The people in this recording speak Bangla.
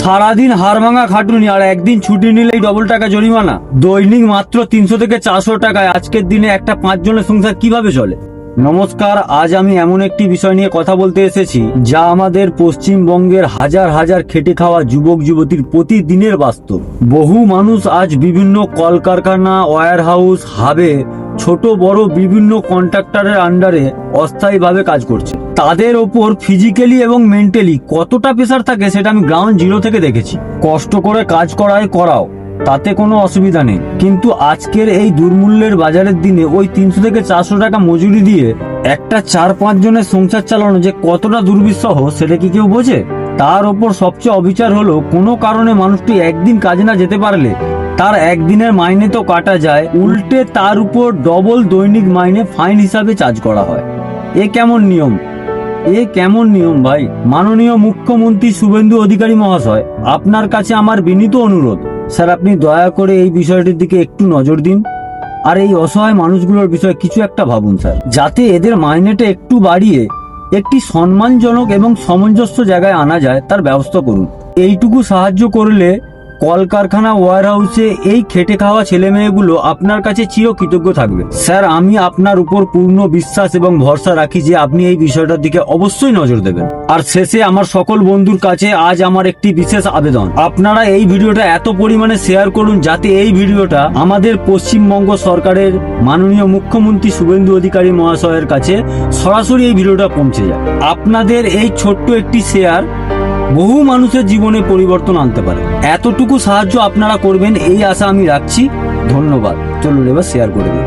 সারাদিন হাড় ভাঙা খাটুনি আর একদিন ছুটি নিলেই ডবল টাকা জরিমানা। দৈনিক মাত্র 300 থেকে 400 টাকায় আজকের দিনে একটা 5 জনের সংসার কিভাবে চলে? নমস্কার, আজ আমি এমন একটি বিষয় নিয়ে কথা বলতে এসেছি যা আমাদের পশ্চিমবঙ্গের হাজার হাজার খেটে খাওয়া যুবক যুবতীর প্রতিদিনের বাস্তব। বহু মানুষ আজ বিভিন্ন কলকারখানা, ওয়্যার হাউস, হাবে, ছোট বড় বিভিন্ন কন্ট্রাক্টরের আন্ডারে অস্থায়ীভাবে কাজ করছে। তাদের ওপর ফিজিক্যালি এবং মেন্টালি কতটা প্রেসার থাকে সেটা আমি গ্রাউন্ড জিরো থেকে দেখেছি। কষ্ট করে কাজ করাও, তাতে কোনো অসুবিধা নেই, কিন্তু আজকের এই দুর্মূল্যের বাজারের দিনে ওই 300 থেকে 400 টাকা মজুরি দিয়ে একটা 4-5 জনের সংসার চালানো যে কতটা দুর্বিষহ সেটা কি কেউ বোঝে? তার ওপর সবচেয়ে অবিচার হলো, কোনো কারণে মানুষটি একদিন কাজে না যেতে পারলে তার একদিনের মাইনে তো কাটা যায়, উল্টে তার উপর ডবল দৈনিক মাইনে ফাইন হিসাবে চার্জ করা হয়। এ কেমন নিয়ম ভাই? মাননীয় মুখ্যমন্ত্রী শুভেন্দু অধিকারী মহাশয়, আপনার কাছে আমার বিনীত অনুরোধ, স্যার আপনি দয়া করে এই বিষয়টির দিকে একটু নজর দিন আর এই অসহায় মানুষগুলোর বিষয়ে কিছু একটা ভাবুন স্যার, যাতে এদের মাইনেটা একটু বাড়িয়ে একটি সম্মানজনক এবং সামঞ্জস্য জায়গায় আনা যায় তার ব্যবস্থা করুন। এইটুকু সাহায্য করলে কলকারখানা, ওয়্যার হাউসে এই খেটে খাওয়া ছেলে মেয়েগুলো আপনার কাছে চিরকৃতজ্ঞ থাকবে। স্যার, আমি আপনার উপর পূর্ণ বিশ্বাস এবং ভরসা রাখি যে আপনি এই বিষয়টার দিকে অবশ্যই নজর দেবেন। আর শেষে আমার সকল বন্ধুর কাছে আজ আমার একটি বিশেষ আবেদন, আপনারা এই ভিডিওটা এত পরিমাণে শেয়ার করুন যাতে এই ভিডিওটা আমাদের পশ্চিমবঙ্গ সরকারের মাননীয় মুখ্যমন্ত্রী শুভেন্দু অধিকারী মহাশয়ের কাছে সরাসরি এই ভিডিওটা পৌঁছে যায়। আপনাদের এই ছোট্ট একটি শেয়ার বহু মানুষের জীবনে পরিবর্তন আনতে পারে। এতটুকু সাহায্য আপনারা করবেন এই আশা আমি রাখছি। ধন্যবাদ। চলুন এবার শেয়ার করে দিন।